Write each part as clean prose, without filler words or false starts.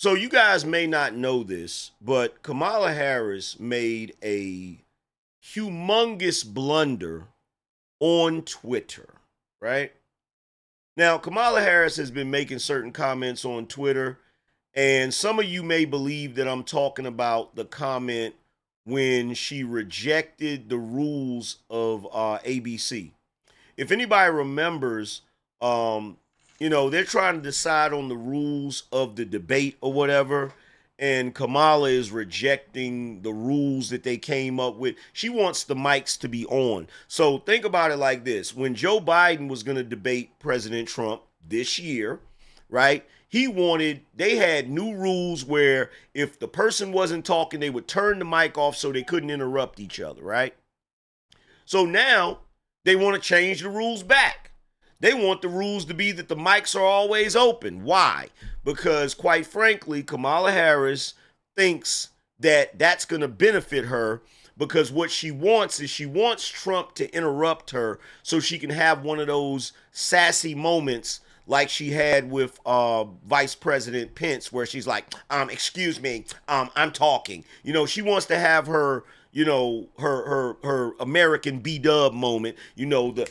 So you guys may not know this, but Kamala Harris made a humongous blunder on Twitter, right? Now, Kamala Harris has been making certain comments on Twitter, and some of you may believe that I'm talking about the comment when she rejected the rules of ABC. If anybody remembers, they're trying to decide on the rules of the debate or whatever, and Kamala is rejecting the rules that they came up with. She wants the mics to be on. So think about it like this. When Joe Biden was going to debate President Trump this year, right, they had new rules where if the person wasn't talking, they would turn the mic off so they couldn't interrupt each other, right? So now they want to change the rules back. They want the rules to be that the mics are always open. Why? Because, quite frankly, Kamala Harris thinks that that's going to benefit her, because what she wants is she wants Trump to interrupt her so she can have one of those sassy moments like she had with Vice President Pence, where she's like, excuse me, I'm talking. She wants to have her, her American B-dub moment, the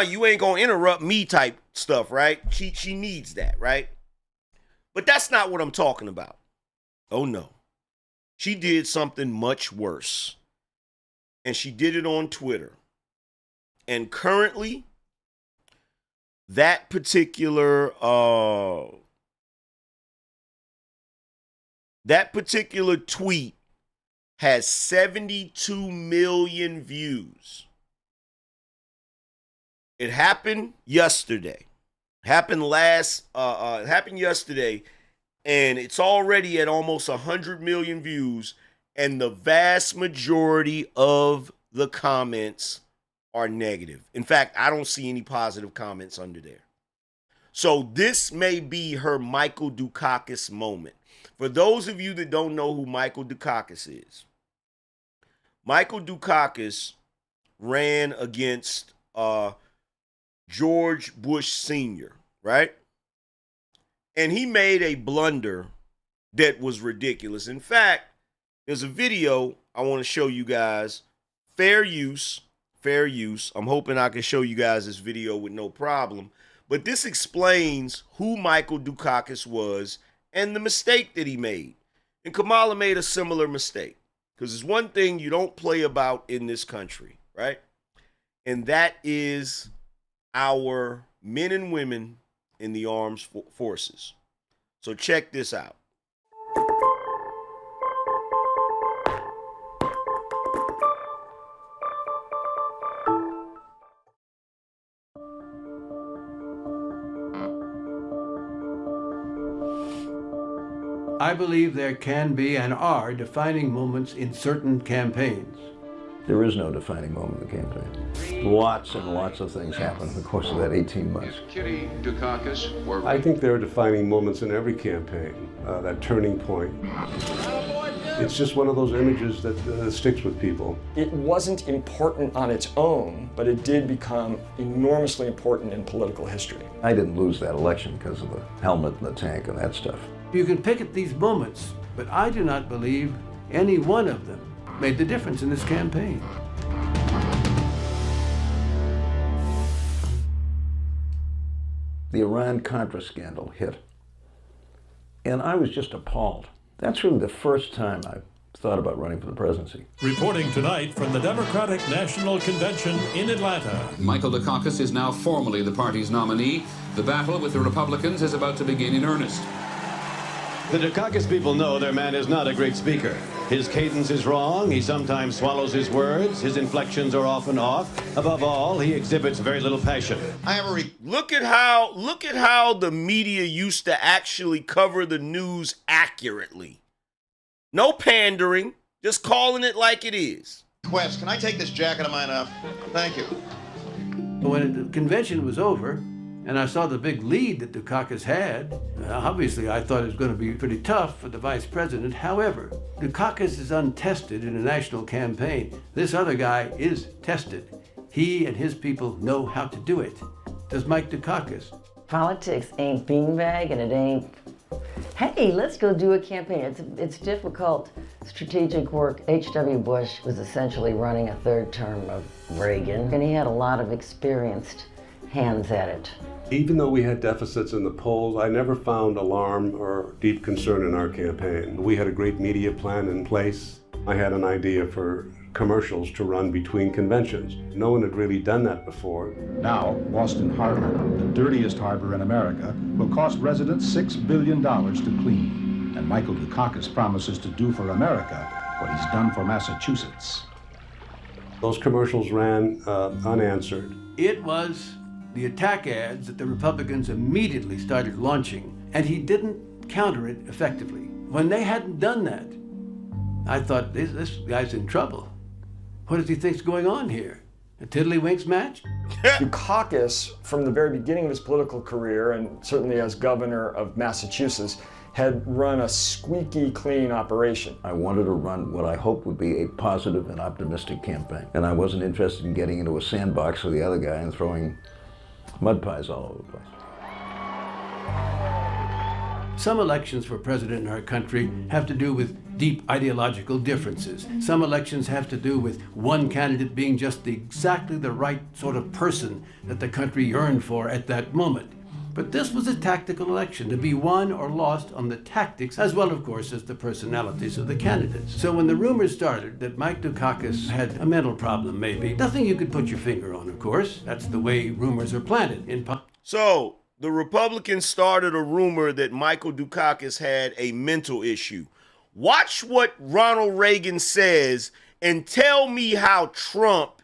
you ain't gonna interrupt me type stuff, right? She needs that, right? But that's not what I'm talking about. Oh no. She did something much worse. And she did it on Twitter. And currently, that particular tweet has 72 million views. It happened yesterday. Happened yesterday, and it's already at almost 100 million views, and the vast majority of the comments are negative. In fact, I don't see any positive comments under there. So this may be her Michael Dukakis moment. For those of you that don't know who Michael Dukakis is, Michael Dukakis ran against George Bush Sr., right? And he made a blunder that was ridiculous. In fact, there's a video I want to show you guys. Fair use. I'm hoping I can show you guys this video with no problem. But this explains who Michael Dukakis was and the mistake that he made. And Kamala made a similar mistake. Because there's one thing you don't play about in this country, right? And that is our men and women in the armed forces. So check this out. I believe there can be and are defining moments in certain campaigns. There is no defining moment in the campaign. Lots and lots of things happen in the course of that 18 months. I think there are defining moments in every campaign, that turning point. It's just one of those images that sticks with people. It wasn't important on its own, but it did become enormously important in political history. I didn't lose that election because of the helmet and the tank and that stuff. You can pick at these moments, but I do not believe any one of them made the difference in this campaign. The Iran-Contra scandal hit, and I was just appalled. That's really the first time I thought about running for the presidency. Reporting tonight from the Democratic National Convention in Atlanta. Michael Dukakis is now formally the party's nominee. The battle with the Republicans is about to begin in earnest. The Dukakis people know their man is not a great speaker. His cadence is wrong, he sometimes swallows his words, his inflections are often off. Above all, he exhibits very little passion. Look at how the media used to actually cover the news accurately. No pandering, just calling it like it is. Quest, can I take this jacket of mine off? Thank you. When the convention was over, and I saw the big lead that Dukakis had, obviously I thought it was going to be pretty tough for the vice president. However, Dukakis is untested in a national campaign. This other guy is tested. He and his people know how to do it. Does Mike Dukakis? Politics ain't beanbag and it ain't hey, let's go do a campaign. It's difficult strategic work. H.W. Bush was essentially running a third term of Reagan, and he had a lot of experienced hands at it. Even though we had deficits in the polls, I never found alarm or deep concern in our campaign. We had a great media plan in place. I had an idea for commercials to run between conventions. No one had really done that before. Now, Boston Harbor, the dirtiest harbor in America, will cost residents $6 billion to clean. And Michael Dukakis promises to do for America what he's done for Massachusetts. Those commercials ran unanswered. It was the attack ads that the Republicans immediately started launching, and he didn't counter it effectively. When they hadn't done that, I thought, this guy's in trouble. What does he think's going on here? A tiddlywinks match? Dukakis, from the very beginning of his political career, and certainly as governor of Massachusetts, had run a squeaky clean operation. I wanted to run what I hoped would be a positive and optimistic campaign. And I wasn't interested in getting into a sandbox with the other guy and throwing mud pies all over the place. Some elections for president in our country have to do with deep ideological differences. Some elections have to do with one candidate being just exactly the right sort of person that the country yearned for at that moment. But this was a tactical election, to be won or lost on the tactics, as well, of course, as the personalities of the candidates. So when the rumors started that Mike Dukakis had a mental problem, maybe, nothing you could put your finger on, of course. That's the way rumors are planted in So the Republicans started a rumor that Michael Dukakis had a mental issue. Watch what Ronald Reagan says and tell me how Trump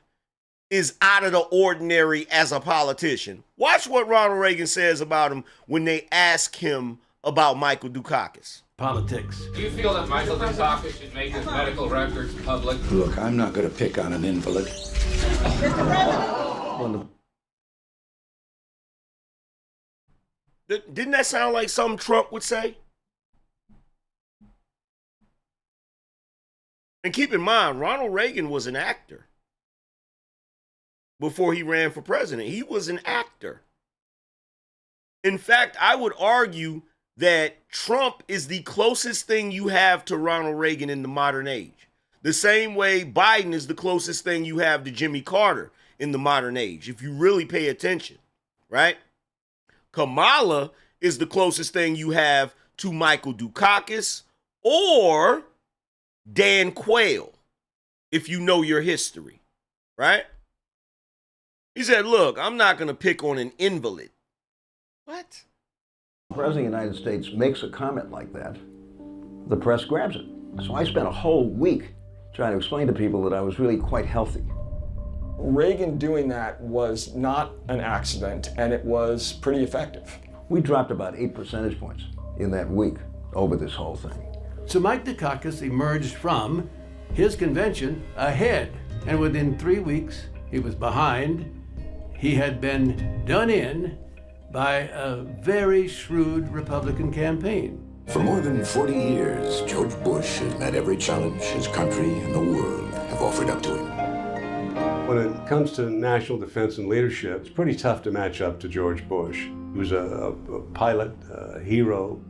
is out of the ordinary as a politician. Watch what Ronald Reagan says about him when they ask him about Michael Dukakis. Politics. Do you feel that Michael Dukakis should make his medical records public? Look, I'm not going to pick on an invalid. Didn't that sound like something Trump would say? And keep in mind, Ronald Reagan was an actor. Before he ran for president, he was an actor. In fact, I would argue that Trump is the closest thing you have to Ronald Reagan in the modern age. The same way Biden is the closest thing you have to Jimmy Carter in the modern age, if you really pay attention, right? Kamala is the closest thing you have to Michael Dukakis or Dan Quayle, if you know your history, right? He said, look, I'm not going to pick on an invalid. What? The President of the United States makes a comment like that, the press grabs it. So I spent a whole week trying to explain to people that I was really quite healthy. Reagan doing that was not an accident, and it was pretty effective. We dropped about 8 percentage points in that week over this whole thing. So Mike Dukakis emerged from his convention ahead, and within 3 weeks, he was behind. He had been done in by a very shrewd Republican campaign. For more than 40 years, George Bush has met every challenge his country and the world have offered up to him. When it comes to national defense and leadership, it's pretty tough to match up to George Bush. He was a pilot, a hero.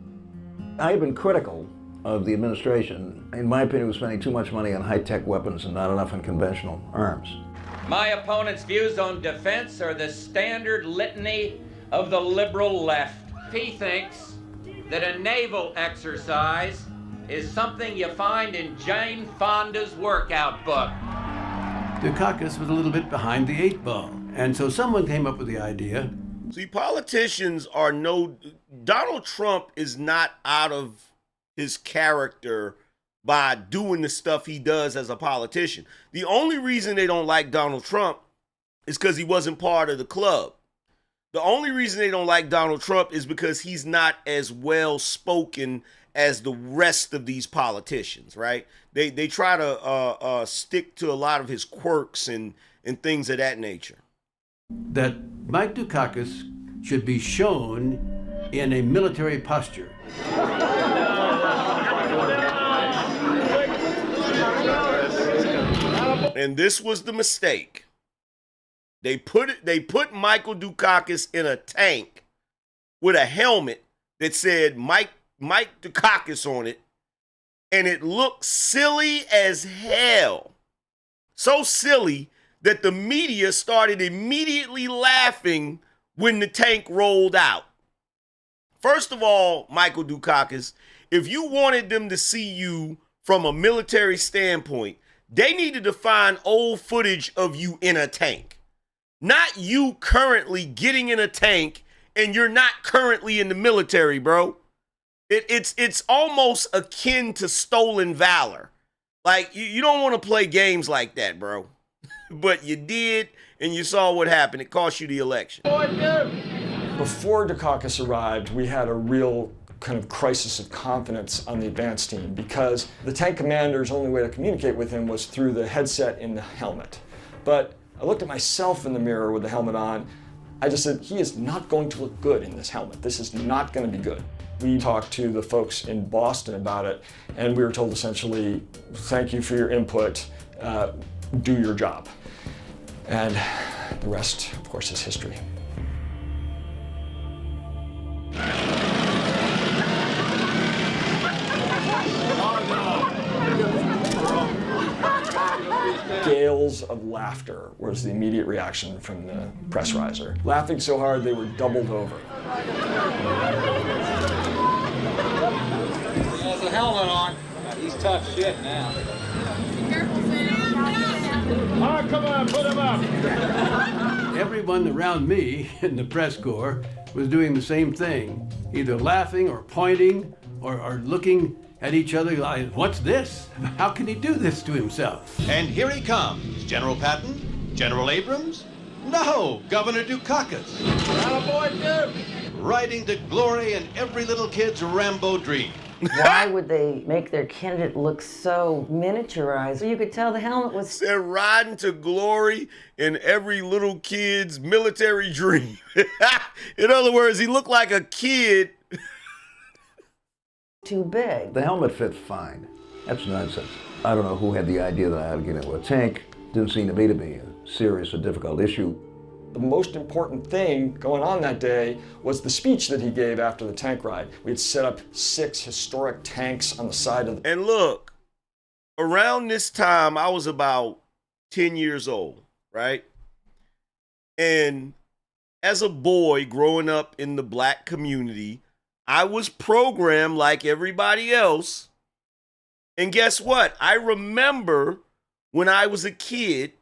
I have been critical of the administration. In my opinion, we're spending too much money on high-tech weapons and not enough on conventional arms. My opponent's views on defense are the standard litany of the liberal left. He thinks that a naval exercise is something you find in Jane Fonda's workout book. Dukakis was a little bit behind the 8 ball, and so someone came up with the idea. See, politicians are Donald Trump is not out of his character by doing the stuff he does as a politician. The only reason they don't like Donald Trump is because he wasn't part of the club. The only reason they don't like Donald Trump is because he's not as well spoken as the rest of these politicians, right? They try to stick to a lot of his quirks and things of that nature. That Mike Dukakis should be shown in a military posture. And this was the mistake. They put Michael Dukakis in a tank with a helmet that said Mike Mike Dukakis on it, and it looked silly as hell. So silly that the media started immediately laughing when the tank rolled out. First of all, Michael Dukakis, if you wanted them to see you from a military standpoint, they needed to find old footage of you in a tank. Not you currently getting in a tank and you're not currently in the military, bro. It's almost akin to stolen valor. Like, you don't want to play games like that, bro. But you did, and you saw what happened. It cost you the election. Before Dukakis arrived, we had a real kind of crisis of confidence on the advance team because the tank commander's only way to communicate with him was through the headset in the helmet. But I looked at myself in the mirror with the helmet on. I just said, he is not going to look good in this helmet. This is not going to be good. We talked to the folks in Boston about it, and we were told essentially, thank you for your input, do your job. And the rest, of course, is history. Gales of laughter was the immediate reaction from the press riser. Laughing so hard they were doubled over. He has a helmet on. He's tough shit now. Oh, come on, put him up. Everyone around me in the press corps was doing the same thing, either laughing or pointing or looking at each other like, what's this? How can he do this to himself? And here he comes. General Patton? General Abrams? No, Governor Dukakis. Attaboy, Duke! Riding to glory in every little kid's Rambo dream. Why would they make their candidate look so miniaturized? You could tell the helmet was... They're riding to glory in every little kid's military dream. In other words, he looked like a kid. Too big. The helmet fit fine. That's nonsense. I don't know who had the idea that I had to get into a tank. Didn't seem to me a serious or difficult issue. The most important thing going on that day was the speech that he gave after the tank ride. We had set up 6 historic tanks on the side of the... And look, around this time, I was about 10 years old, right? And as a boy growing up in the black community, I was programmed like everybody else. And guess what? I remember when I was a kid,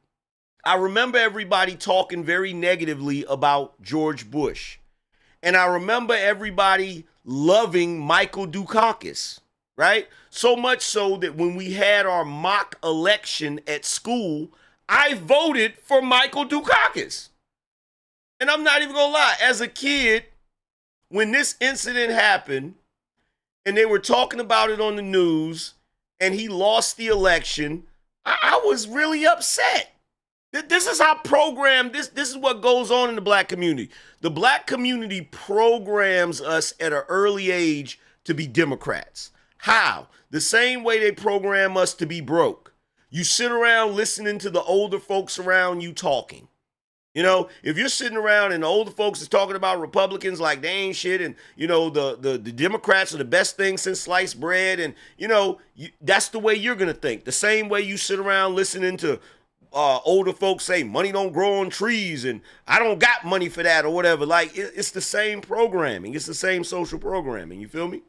I remember everybody talking very negatively about George Bush. And I remember everybody loving Michael Dukakis, right? So much so that when we had our mock election at school, I voted for Michael Dukakis. And I'm not even gonna lie, as a kid, when this incident happened and they were talking about it on the news and he lost the election, I was really upset. This is how programmed, this is what goes on in the black community. The black community programs us at an early age to be Democrats. How? The same way they program us to be broke. You sit around listening to the older folks around you talking. You know, if you're sitting around and the older folks is talking about Republicans like they ain't shit and, you know, the Democrats are the best thing since sliced bread and, you know, that's the way you're going to think. The same way you sit around listening to older folks say money don't grow on trees and I don't got money for that or whatever. Like, it's the same programming. It's the same social programming. You feel me?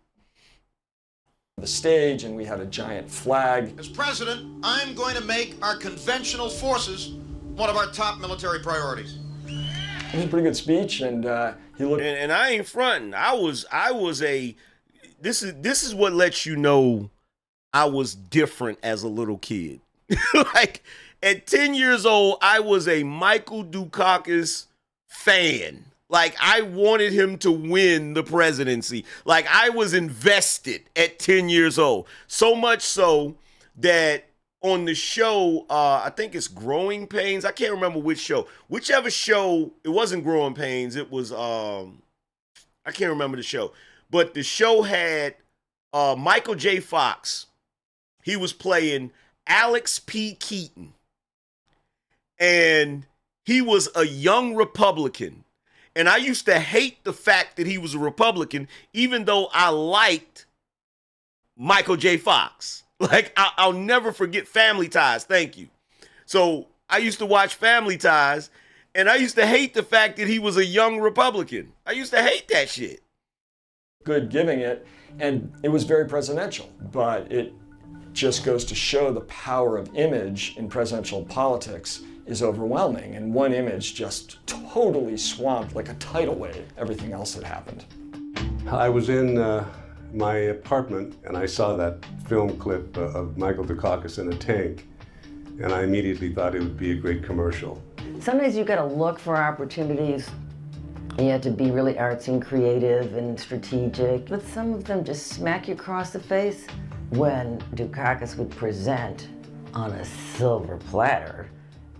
The stage, and we had a giant flag. As president, I'm going to make our conventional forces one of our top military priorities. It was a pretty good speech, and he looked. And I ain't fronting. This is what lets you know I was different as a little kid. Like at 10 years old, I was a Michael Dukakis fan. Like I wanted him to win the presidency. Like I was invested at 10 years old. So much so that on the show, I think it's Growing Pains. I can't remember which show. Whichever show, it wasn't Growing Pains. It was, I can't remember the show. But the show had Michael J. Fox. He was playing Alex P. Keaton. And he was a young Republican. And I used to hate the fact that he was a Republican, even though I liked Michael J. Fox. Like, I'll never forget Family Ties. Thank you. So I used to watch Family Ties, and I used to hate the fact that he was a young Republican. I used to hate that shit. Good giving it, and it was very presidential, but it just goes to show the power of image in presidential politics is overwhelming, and one image just totally swamped like a tidal wave everything else that happened. I was in my apartment and I saw that film clip of Michael Dukakis in a tank, and I immediately thought it would be a great commercial. Sometimes you gotta look for opportunities. You have to be really artsy and creative and strategic, but some of them just smack you across the face. When Dukakis would present on a silver platter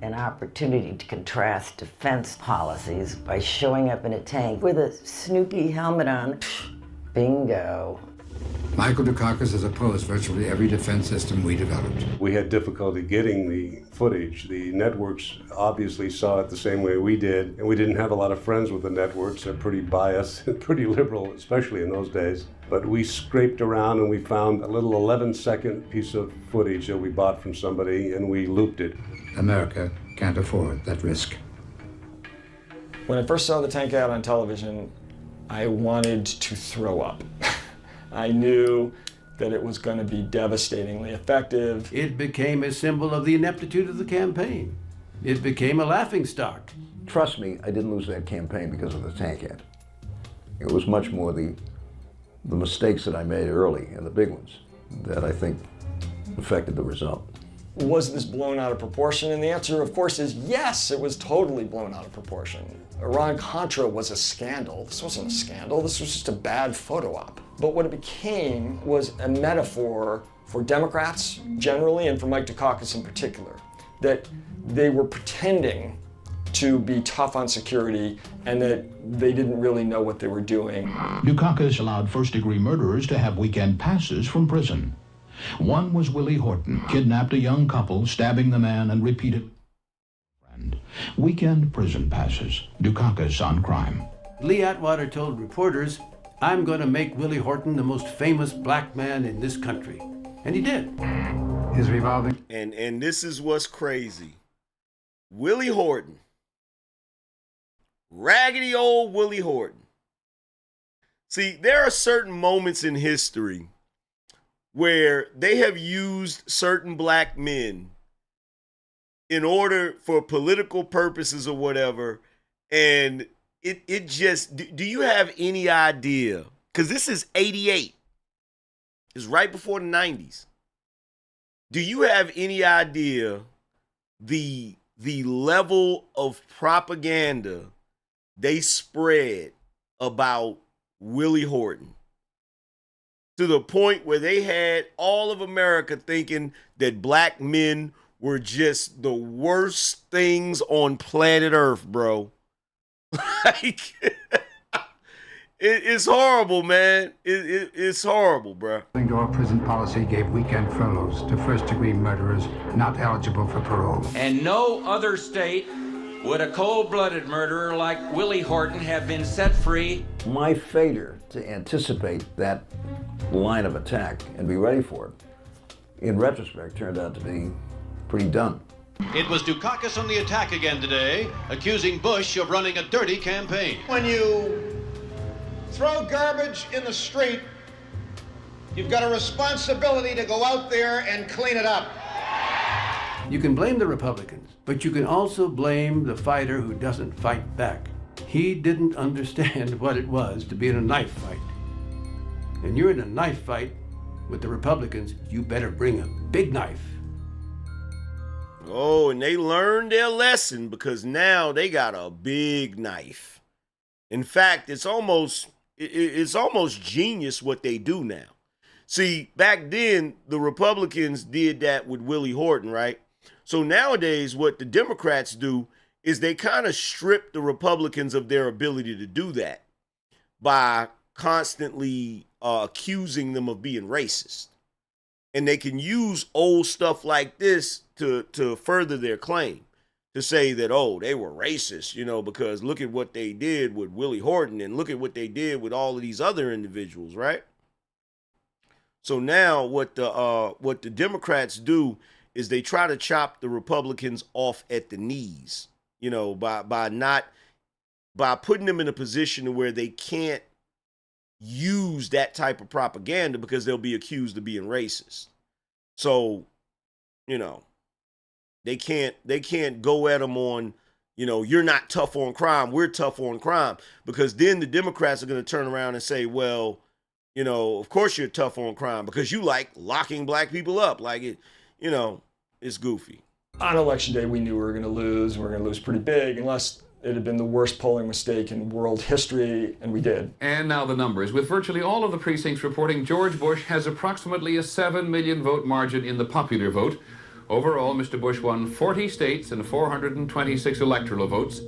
an opportunity to contrast defense policies by showing up in a tank with a Snoopy helmet on, bingo. Michael Dukakis has opposed virtually every defense system we developed. We had difficulty getting the footage. The networks obviously saw it the same way we did, and we didn't have a lot of friends with the networks. They're pretty biased and pretty liberal, especially in those days. But we scraped around and we found a little 11-second piece of footage that we bought from somebody, and we looped it. America can't afford that risk. When I first saw the tank ad on television, I wanted to throw up. I knew that it was going to be devastatingly effective. It became a symbol of the ineptitude of the campaign. It became a laughingstock. Trust me, I didn't lose that campaign because of the tank ad. It was much more the mistakes that I made early, and the big ones, that I think affected the result. Was this blown out of proportion? And the answer, of course, is yes, it was totally blown out of proportion. Iran-Contra was a scandal. This wasn't a scandal, this was just a bad photo op. But what it became was a metaphor for Democrats generally and for Mike Dukakis in particular, that they were pretending to be tough on security and that they didn't really know what they were doing. Dukakis allowed first-degree murderers to have weekend passes from prison. One was Willie Horton, kidnapped a young couple, stabbing the man and repeated. Weekend prison passes. Dukakis on crime. Lee Atwater told reporters, "I'm going to make Willie Horton the most famous black man in this country." And he did. His revolving. And this is what's crazy. Willie Horton. Raggedy old Willie Horton. See, there are certain moments in history where they have used certain black men in order for political purposes or whatever, and it just, do you have any idea? Because this is 88. It's right before the 90s. Do you have any idea the level of propaganda they spread about Willie Horton? To the point where they had all of America thinking that black men were just the worst things on planet Earth, bro. Like, it's horrible, man. It's horrible, bro. Our prison policy gave weekend furloughs to first-degree murderers not eligible for parole. And no other state would a cold-blooded murderer like Willie Horton have been set free. My failure to anticipate that line of attack and be ready for it, in retrospect, turned out to be pretty dumb. It was Dukakis on the attack again today, accusing Bush of running a dirty campaign. When you throw garbage in the street, you've got a responsibility to go out there and clean it up. You can blame the Republicans, but you can also blame the fighter who doesn't fight back. He didn't understand what it was to be in a knife fight. And you're in a knife fight with the Republicans, you better bring a big knife. Oh, and they learned their lesson because now they got a big knife. In fact, it's almost genius what they do now. See, back then, the Republicans did that with Willie Horton, right? So nowadays, what the Democrats do is they kind of strip the Republicans of their ability to do that by constantly accusing them of being racist. And they can use old stuff like this to further their claim, to say that, oh, they were racist, because look at what they did with Willie Horton and look at what they did with all of these other individuals, right? So now what the Democrats do is they try to chop the Republicans off at the knees, by putting them in a position where they can't use that type of propaganda because they'll be accused of being racist. So, they can't go at them on, you're not tough on crime, we're tough on crime, because then the Democrats are going to turn around and say, well, of course you're tough on crime because you like locking black people up. Like it, it's goofy. On election day, we knew we were going to lose. We were going to lose pretty big unless it had been the worst polling mistake in world history, and we did. And now the numbers. With virtually all of the precincts reporting George Bush has approximately a 7 million vote margin in the popular vote. Overall, Mr. Bush won 40 states and 426 electoral votes.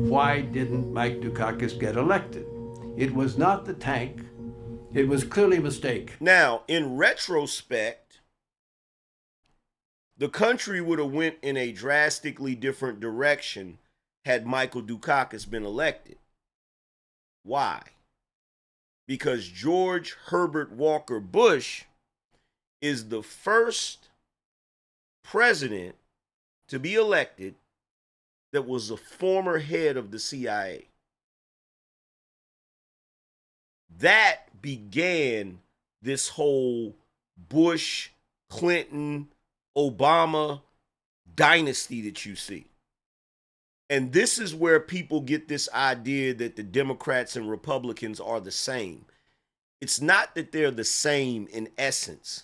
Why didn't Mike Dukakis get elected? It was not the tank. It was clearly a mistake. Now, in retrospect, the country would have went in a drastically different direction had Michael Dukakis been elected. Why? Because George Herbert Walker Bush is the first president to be elected that was a former head of the CIA. That began this whole Bush, Clinton, Obama dynasty that you see. And this is where people get this idea that the Democrats and Republicans are the same. It's not that they're the same in essence.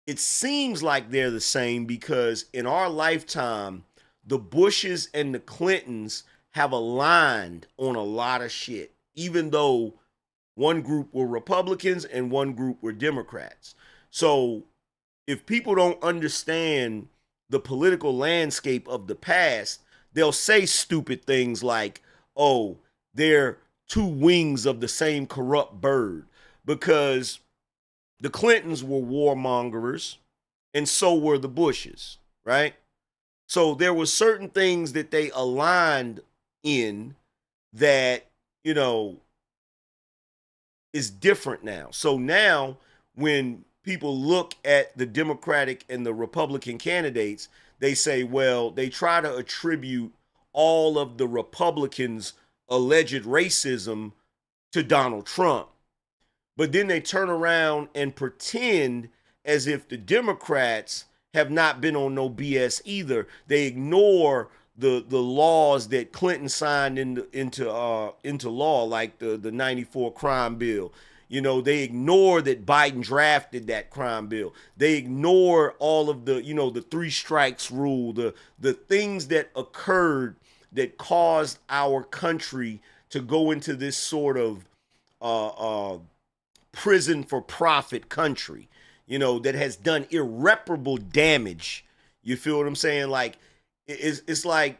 It seems like they're the same because in our lifetime, the Bushes and the Clintons have aligned on a lot of shit, even though one group were Republicans and one group were Democrats. So if people don't understand the political landscape of the past, they'll say stupid things like, oh, they're two wings of the same corrupt bird, because the Clintons were warmongers and so were the Bushes, right? So there were certain things that they aligned in that, is different now. So now when people look at the Democratic and the Republican candidates, they say, well, they try to attribute all of the Republicans' alleged racism to Donald Trump. But then they turn around and pretend as if the Democrats have not been on no BS either. They ignore the laws that Clinton signed into law, like the 94 crime bill. They ignore that Biden drafted that crime bill. They ignore all of the, the 3 strikes rule, the things that occurred that caused our country to go into this sort of prison for profit country, that has done irreparable damage. You feel what I'm saying? Like, it's like,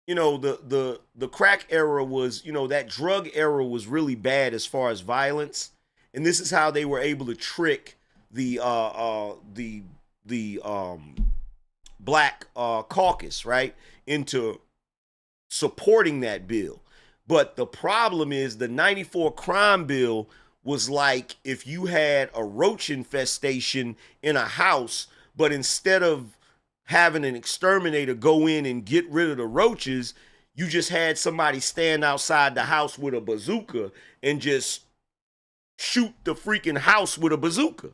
the crack era was, that drug era was really bad as far as violence. And this is how they were able to trick the black caucus, right, into supporting that bill. But the problem is the 94 crime bill was like if you had a roach infestation in a house, but instead of having an exterminator go in and get rid of the roaches, you just had somebody stand outside the house with a bazooka and just shoot the freaking house with a bazooka.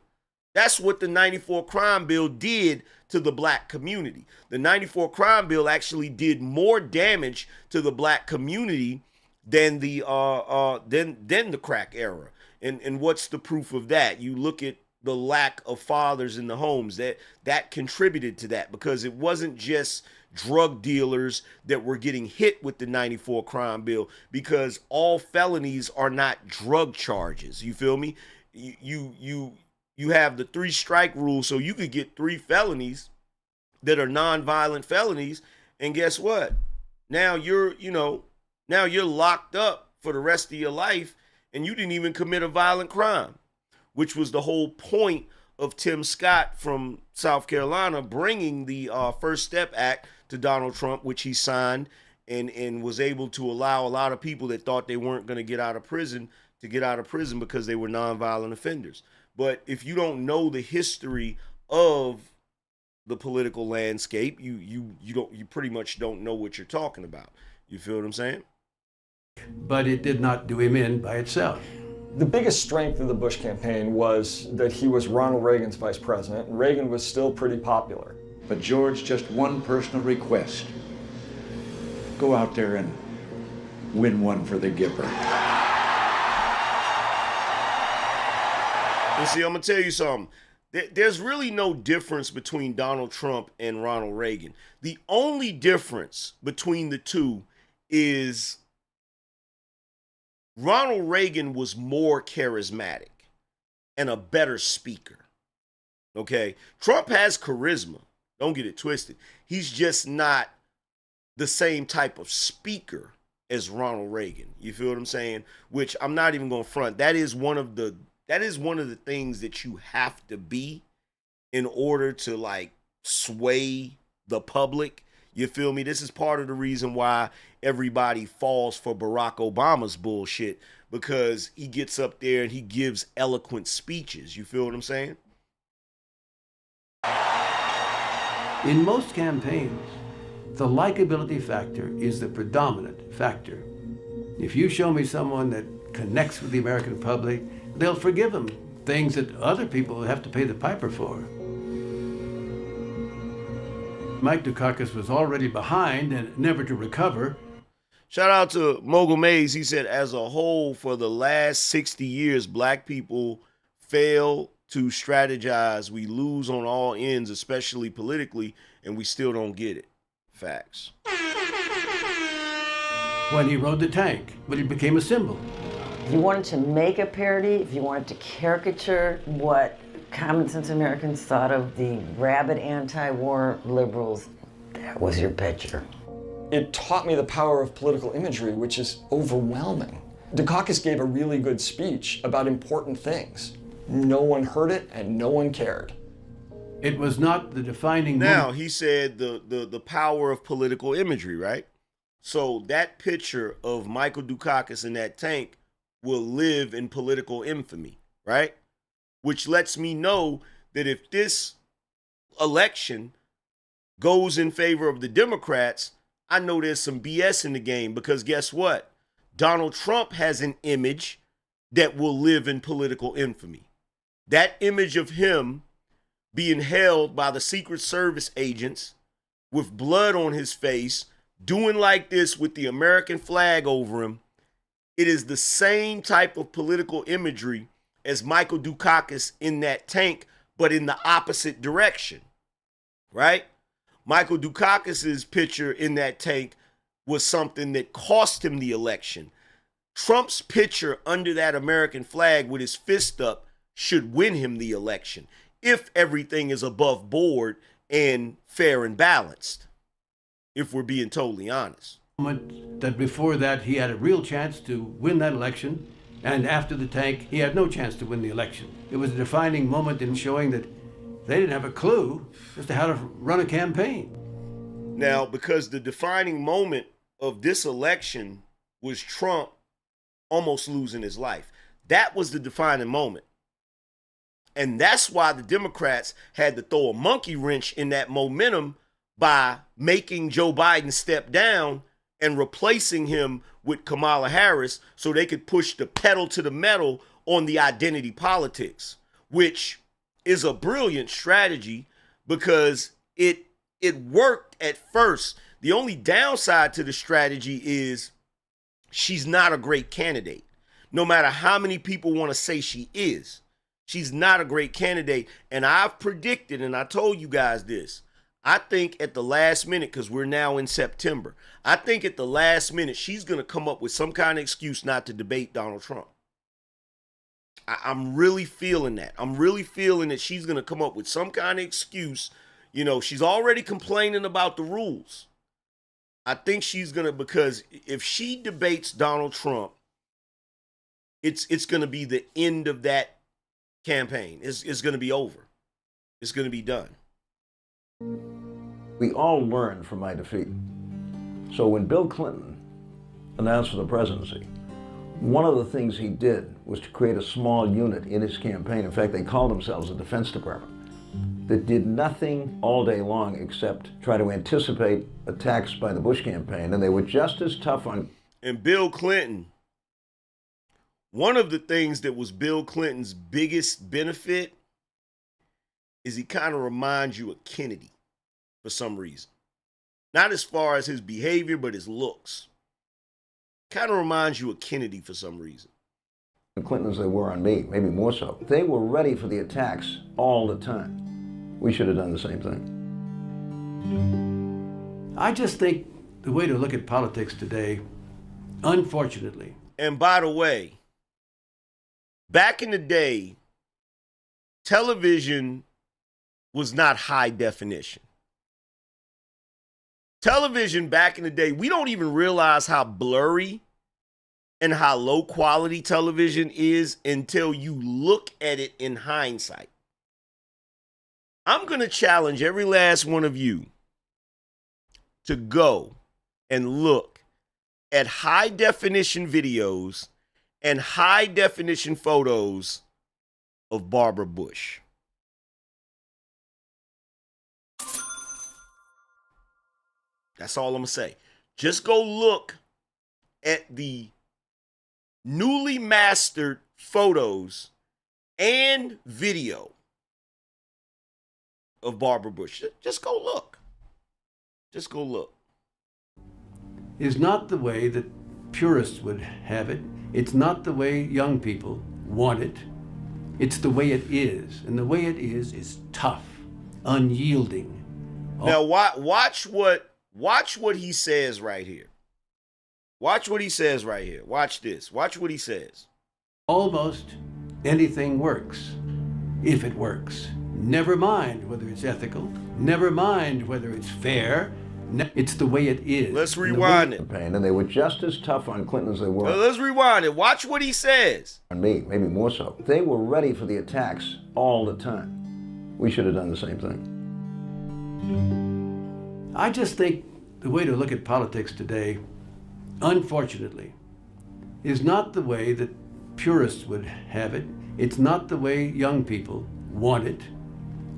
That's what the 94 crime bill did to the black community. The 94 crime bill actually did more damage to the black community than the crack era. And what's the proof of that? You look at the lack of fathers in the homes. That contributed to that, because it wasn't just drug dealers that were getting hit with the 94 crime bill, because all felonies are not drug charges. You feel me? You have the 3 strike rule, so you could get 3 felonies that are non-violent felonies, and guess what? Now you're locked up for the rest of your life, and you didn't even commit a violent crime, which was the whole point of Tim Scott from South Carolina bringing the First Step Act to Donald Trump, which he signed and was able to allow a lot of people that thought they weren't going to get out of prison to get out of prison because they were nonviolent offenders. But if you don't know the history of the political landscape, you pretty much don't know what you're talking about. You feel what I'm saying? But it did not do him in by itself. The biggest strength of the Bush campaign was that he was Ronald Reagan's vice president, and Reagan was still pretty popular. But George, just one personal request. Go out there and win one for the Gipper. And see, I'm going to tell you something. There's really no difference between Donald Trump and Ronald Reagan. The only difference between the two is Ronald Reagan was more charismatic and a better speaker. Okay? Trump has charisma. Don't get it twisted. He's just not the same type of speaker as Ronald Reagan. You feel what I'm saying? Which I'm not even going to front. That is one of the things that you have to be in order to like sway the public. You feel me? This is part of the reason why everybody falls for Barack Obama's bullshit, because he gets up there and he gives eloquent speeches. You feel what I'm saying? In most campaigns, the likability factor is the predominant factor. If you show me someone that connects with the American public, they'll forgive him things that other people have to pay the piper for. Mike Dukakis was already behind and never to recover. Shout out to Mogul Mays. He said, as a whole, for the last 60 years, black people fail to strategize. We lose on all ends, especially politically, and we still don't get it. Facts. When he rode the tank, but he became a symbol. If you wanted to make a parody, if you wanted to caricature what common sense Americans thought of the rabid anti-war liberals, that was your picture. It taught me the power of political imagery, which is overwhelming. Dukakis gave a really good speech about important things. No one heard it and no one cared. It was not the defining Now, moment. he said the power of political imagery, right? So that picture of Michael Dukakis in that tank will live in political infamy, right? Which lets me know that if this election goes in favor of the Democrats, I know there's some BS in the game, because guess what? Donald Trump has an image that will live in political infamy. That image of him being held by the Secret Service agents with blood on his face, doing like this with the American flag over him, it is the same type of political imagery as Michael Dukakis in that tank, but in the opposite direction, right? Michael Dukakis's picture in that tank was something that cost him the election. Trump's picture under that American flag with his fist up should win him the election if everything is above board and fair and balanced, if we're being totally honest. That before that he had a real chance to win that election, and after the tank he had no chance to win the election. It was a defining moment in showing that they didn't have a clue as to how to run a campaign. Now, because the defining moment of this election was Trump almost losing his life. That was the defining moment. And that's why the Democrats had to throw a monkey wrench in that momentum by making Joe Biden step down and replacing him with Kamala Harris so they could push the pedal to the metal on the identity politics, which is a brilliant strategy because it worked at first. The only downside to the strategy is she's not a great candidate. No matter how many people want to say she is, she's not a great candidate. And I've predicted, and I told you guys this, I think at the last minute, because we're now in September, I think at the last minute she's going to come up with some kind of excuse not to debate Donald Trump. I'm really feeling that. I'm really feeling that she's going to come up with some kind of excuse. You know, she's already complaining about the rules. I think she's going to, because if she debates Donald Trump, it's going to be the end of that campaign. It's going to be over. it's going to be done. We all learned from my defeat. So when Bill Clinton announced for the presidency, one of the things he did was to create a small unit in his campaign. In fact, they called themselves the Defense Department, that did nothing all day long except try to anticipate attacks by the Bush campaign, and they were just as tough on... And Bill Clinton, one of the things that was Bill Clinton's biggest benefit is he kind of reminds you of Kennedy for some reason. Not as far as his behavior, but his looks. Kind of reminds you of Kennedy for some reason. The Clintons they were on me, maybe more so. They were ready for the attacks all the time. We should have done the same thing. I just think the way to look at politics today, unfortunately. And by the way, back in the day, television was not high definition. Television back in the day, we don't even realize how blurry and how low quality television is until you look at it in hindsight. I'm going to challenge every last one of you to go and look at high definition videos and high definition photos of Barbara Bush. That's all I'm going to say. Just go look at the newly mastered photos and video of Barbara Bush. Just go look. Just go look. Is not the way that purists would have it. It's not the way young people want it. It's the way it is. And the way it is tough, unyielding. Now watch what he says right here. Watch what he says right here. Watch this. Watch what he says. Almost anything works, if it works. Never mind whether it's ethical. Never mind whether it's fair. It's the way it is. Let's rewind it. And they were just as tough on Clinton as they were. Let's rewind it. Watch what he says. On me, maybe more so. They were ready for the attacks all the time. We should have done the same thing. I just think the way to look at politics today, unfortunately, is not the way that purists would have it. It's not the way young people want it.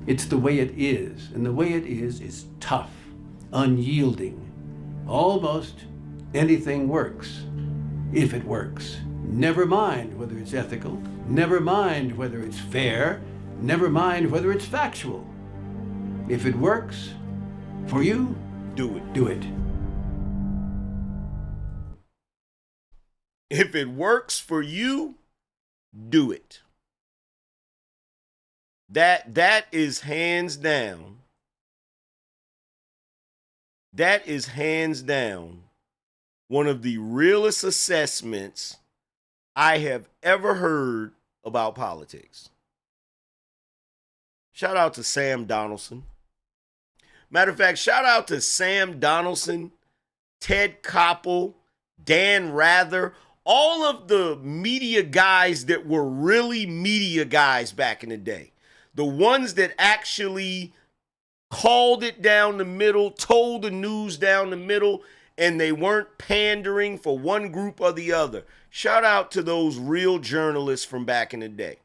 It's the way it is. And the way it is tough, unyielding. Almost anything works, if it works. Never mind whether it's ethical. Never mind whether it's fair. Never mind whether it's factual. If it works for you, do it. Do it. If it works for you, do it. That is hands down. That is hands down one of the realest assessments I have ever heard about politics. Shout out to Sam Donaldson. Matter of fact, shout out to Sam Donaldson, Ted Koppel, Dan Rather, all of the media guys that were really media guys back in the day. The ones that actually called it down the middle, told the news down the middle, and they weren't pandering for one group or the other. Shout out to those real journalists from back in the day.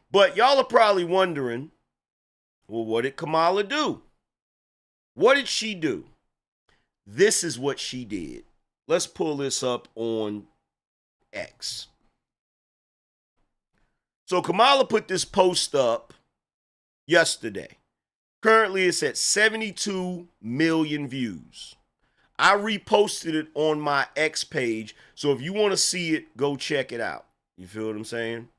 But y'all are probably wondering, well, what did Kamala do? What did she do? This is what she did. Let's pull this up on X. So Kamala put this post up yesterday. Currently, it's at 72 million views. I reposted it on my X page. So if you want to see it, go check it out. You feel what I'm saying?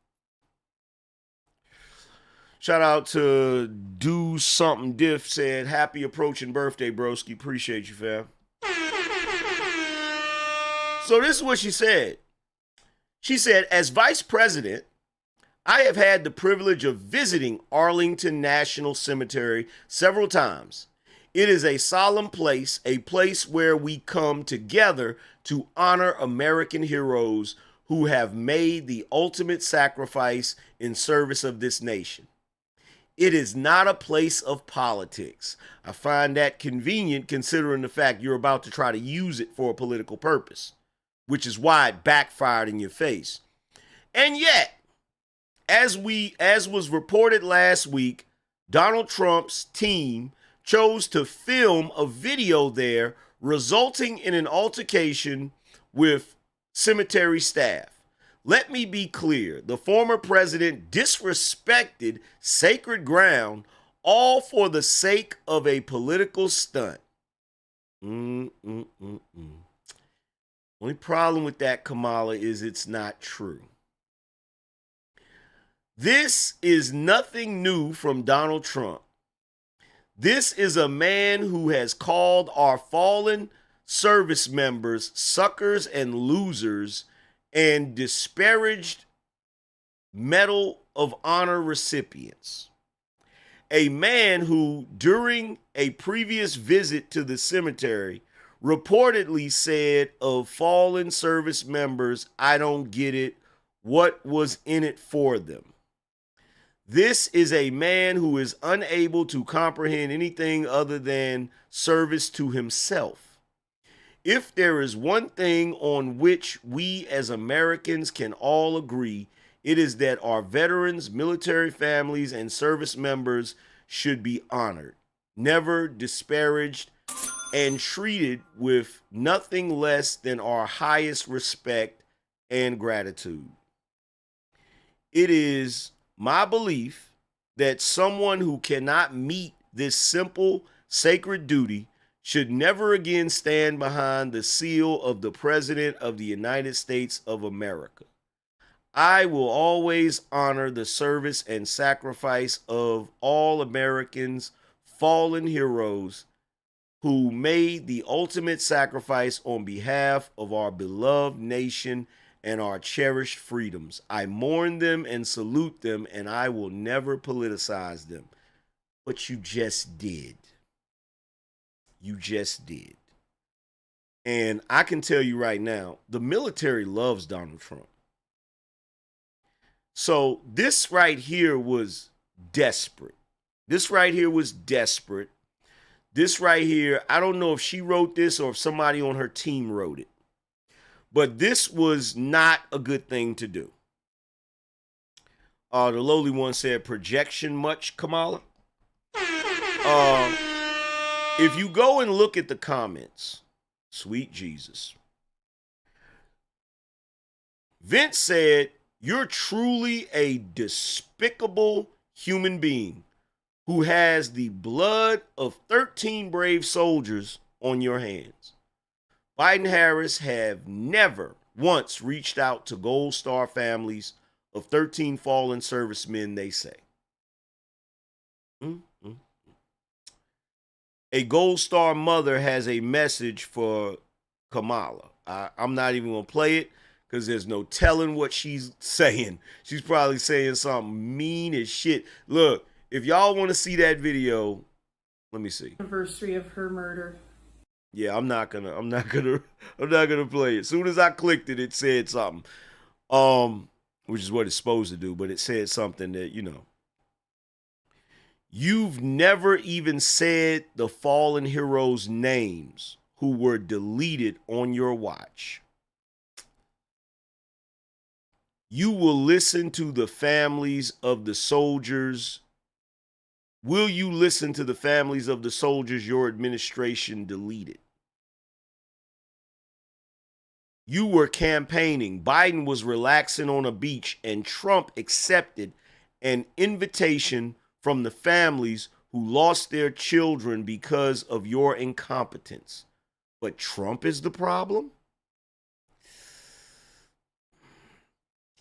Shout out to Do Something Diff said, happy approaching birthday, broski. Appreciate you, fam. So this is what she said. She said, as vice president, I have had the privilege of visiting Arlington National Cemetery several times. It is a solemn place, a place where we come together to honor American heroes who have made the ultimate sacrifice in service of this nation. It is not a place of politics. I find that convenient considering the fact you're about to try to use it for a political purpose, which is why it backfired in your face. And yet, as was reported last week, Donald Trump's team chose to film a video there, resulting in an altercation with cemetery staff. Let me be clear, the former president disrespected sacred ground, all for the sake of a political stunt. Only problem with that, Kamala, is it's not true. This is nothing new from Donald Trump. This is a man who has called our fallen service members suckers and losers and disparaged Medal of Honor recipients. A man who, during a previous visit to the cemetery, reportedly said of fallen service members, "I don't get it. What was in it for them?" This is a man who is unable to comprehend anything other than service to himself. If there is one thing on which we as Americans can all agree, it is that our veterans, military families, and service members should be honored, never disparaged, and treated with nothing less than our highest respect and gratitude. It is my belief that someone who cannot meet this simple, sacred duty should never again stand behind the seal of the President of the United States of America. I will always honor the service and sacrifice of all Americans, fallen heroes, who made the ultimate sacrifice on behalf of our beloved nation and our cherished freedoms. I mourn them and salute them, and I will never politicize them. But you just did. You just did. And I can tell you right now, the military loves Donald Trump. So this right here was desperate. This right here was desperate. This right here, I don't know if she wrote this or if somebody on her team wrote it. But this was not a good thing to do. The lowly one said, projection much, Kamala? If you go and look at the comments, sweet Jesus. Vince said, you're truly a despicable human being who has the blood of 13 brave soldiers on your hands. Biden and Harris have never once reached out to Gold Star families of 13 fallen servicemen, they say. A Gold Star mother has a message for Kamala. I'm not even going to play it because there's no telling what she's saying. She's probably saying something mean as shit. Look, if y'all want to see that video, let me see. Anniversary of her murder. Yeah, I'm not gonna play it. As soon as I clicked it, it said something. Which is what it's supposed to do, but it said something that, you know. You've never even said the fallen heroes' names who were deleted on your watch. You will listen to the families of the soldiers. Will you listen to the families of the soldiers your administration deleted? You were campaigning. Biden was relaxing on a beach, and Trump accepted an invitation from the families who lost their children because of your incompetence. But Trump is the problem?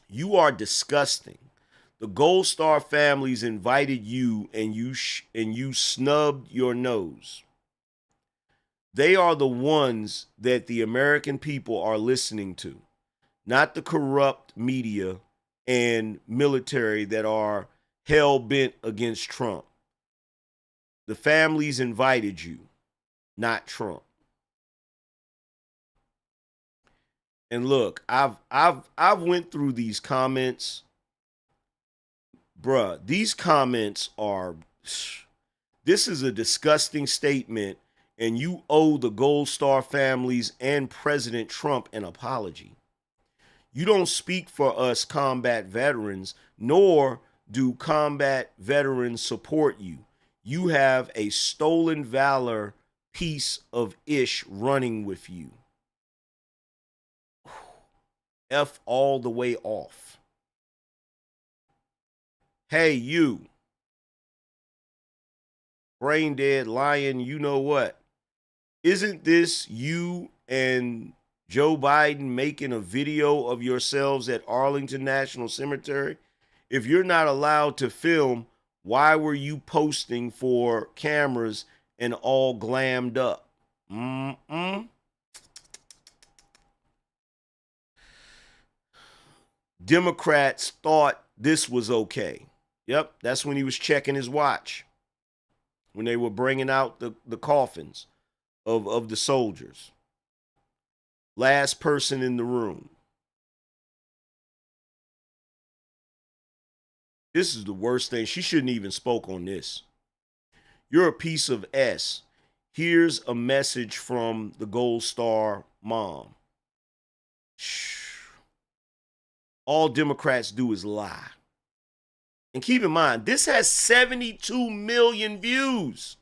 You are disgusting. The Gold Star families invited you, and you snubbed your nose. They are the ones that the American people are listening to, not the corrupt media and military that are hell-bent against Trump. The families invited you, not Trump. And look, I've went through these comments. bruh, these comments are, this is a disgusting statement, and you owe the Gold Star families and President Trump an apology. You don't speak for us combat veterans, nor do combat veterans support you. You have a stolen valor piece of ish running with you. F all the way off. Hey, you. Brain dead lion, you know what? Isn't this you and Joe Biden making a video of yourselves at Arlington National Cemetery? If you're not allowed to film, why were you posting for cameras and all glammed up? Democrats thought this was okay. Yep, that's when he was checking his watch, when they were bringing out the coffins of the soldiers. Last person in the room. This is the worst thing. She shouldn't even spoke on this. You're a piece of S. Here's a message from the Gold Star mom. All Democrats do is lie. And keep in mind, this has 72 million views.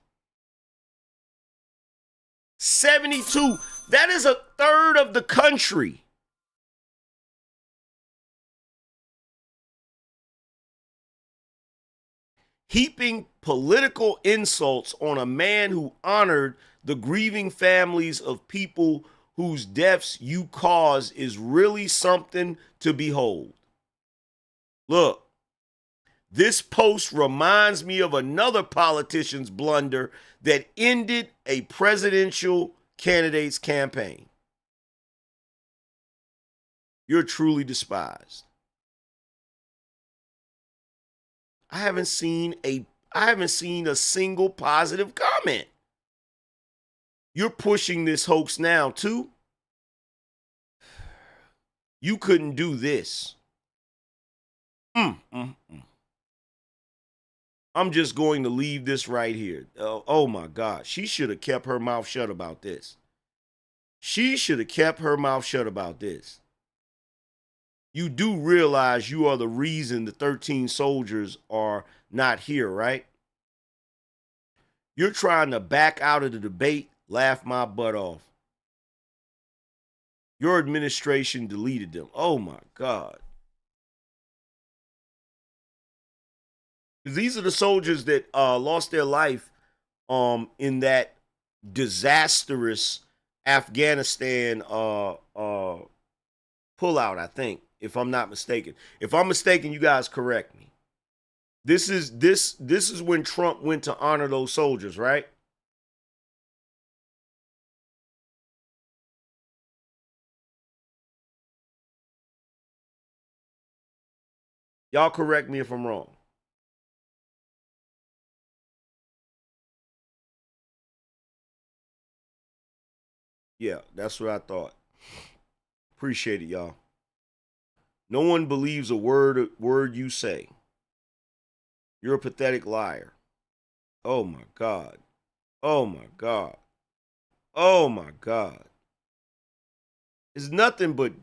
72. That is a third of the country. Heaping political insults on a man who honored the grieving families of people whose deaths you caused is really something to behold. Look, this post reminds me of another politician's blunder that ended a presidential candidate's campaign. You're truly despised. I haven't seen a single positive comment. You're pushing this hoax now too. You couldn't do this. I'm just going to leave this right here. Oh my God. She should have kept her mouth shut about this. She should have kept her mouth shut about this. You do realize you are the reason the 13 soldiers are not here, right? You're trying to back out of the debate, laugh my butt off. Your administration deleted them. Oh my God. These are the soldiers that lost their life in that disastrous Afghanistan pullout, I think, if I'm not mistaken. If I'm mistaken, you guys correct me. This is when Trump went to honor those soldiers, right? Y'all correct me if I'm wrong. Yeah, that's what I thought. Appreciate it, y'all. No one believes a word you say. You're a pathetic liar. Oh my God. Oh my God. Oh my God. It's nothing but,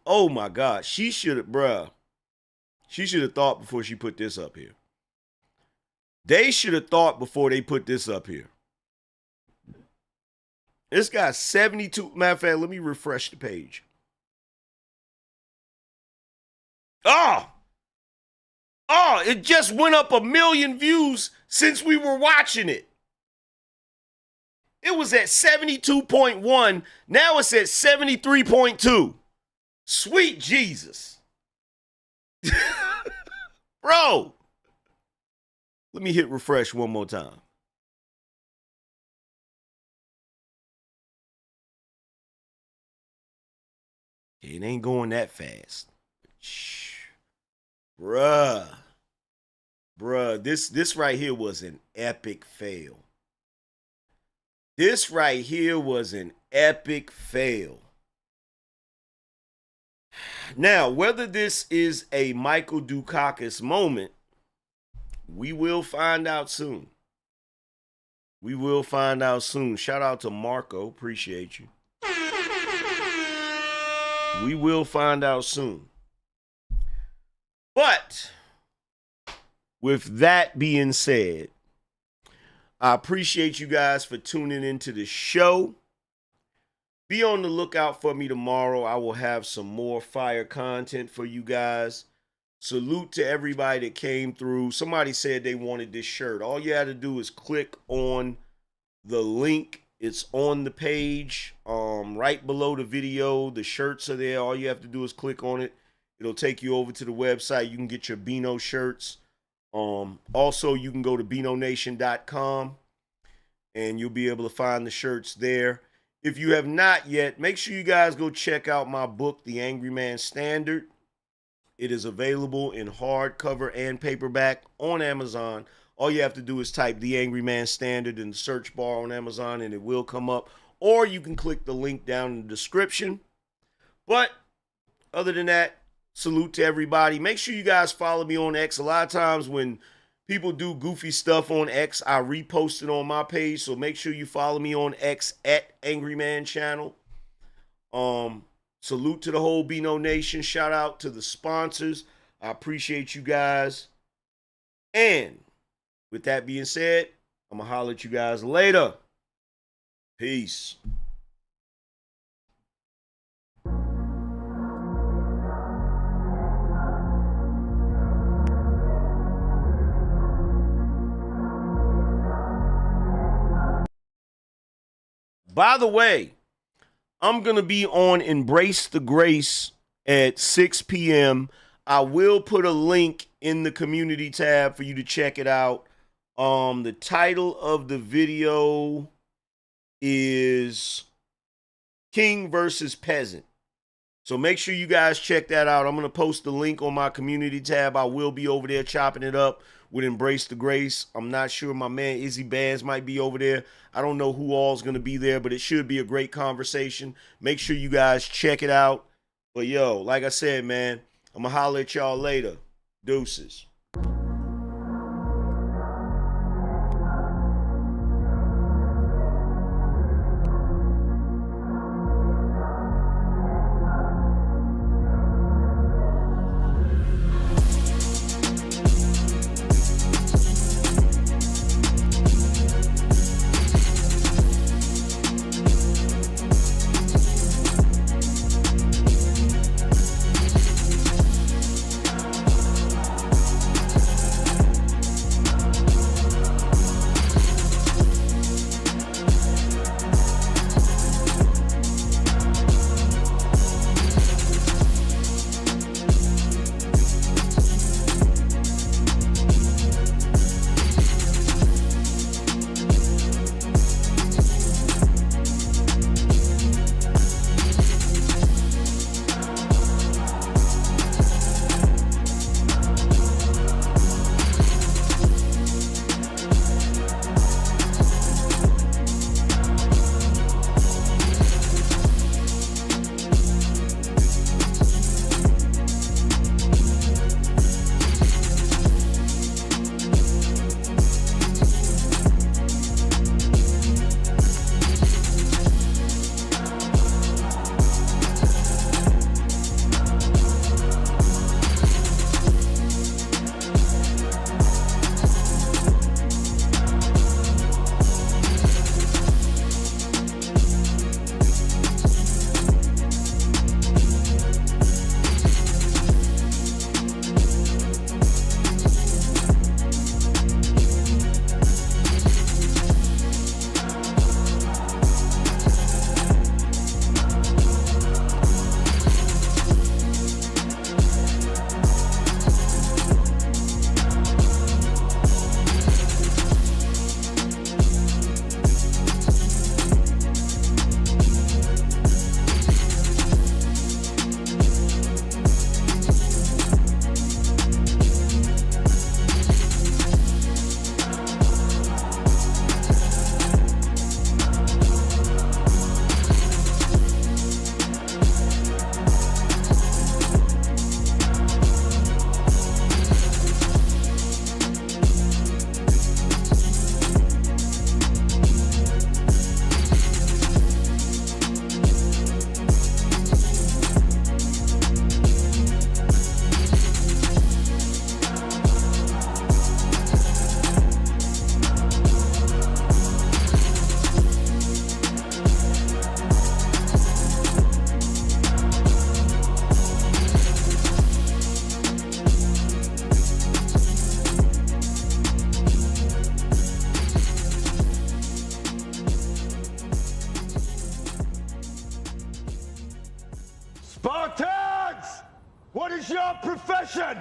oh my God. She should have thought before she put this up here. They should have thought before they put this up here. This got 72. Matter of fact, let me refresh the page. It just went up 1 million views since we were watching it. It was at 72.1. Now it's at 73.2. Sweet Jesus. Bro. Let me hit refresh one more time. It ain't going that fast. Bruh, this right here was an epic fail. This right here was an epic fail. Now, whether this is a Michael Dukakis moment, we will find out soon. We will find out soon. Shout out to Marco. Appreciate you. We will find out soon. But with that being said, I appreciate you guys for tuning into the show. Be on the lookout for me tomorrow. I will have some more fire content for you guys. Salute to everybody that came through. Somebody said they wanted this shirt. All you had to do is click on the link. It's on the page right below the video. The shirts are there. All you have to do is click on it. It'll take you over to the website. You can get your BINO shirts. Also, you can go to BINONation.com and you'll be able to find the shirts there. If you have not yet, make sure you guys go check out my book, The Angryman Standard. It is available in hardcover and paperback on Amazon. All you have to do is type The Angryman Standard in the search bar on Amazon and it will come up. Or you can click the link down in the description. But other than that, salute to everybody. Make sure you guys follow me on X. A lot of times when people do goofy stuff on X, I repost it on my page. So make sure you follow me on X at Angryman Channel. Salute to the whole BINO Nation. Shout out to the sponsors. I appreciate you guys. And with that being said, I'm going to holler at you guys later. Peace. By the way, I'm going to be on Embrace the Grace at 6 p.m. I will put a link in the community tab for you to check it out. The title of the video is King versus Peasant. So make sure you guys check that out. I'm going to post the link on my community tab. I will be over there chopping it up with Embrace the Grace. I'm not sure. My man Izzy Bands might be over there. I don't know who all's going to be there, but it should be a great conversation. Make sure you guys check it out. But yo, like I said, man, I'm going to holler at y'all later. Deuces. Spartans! What is your profession?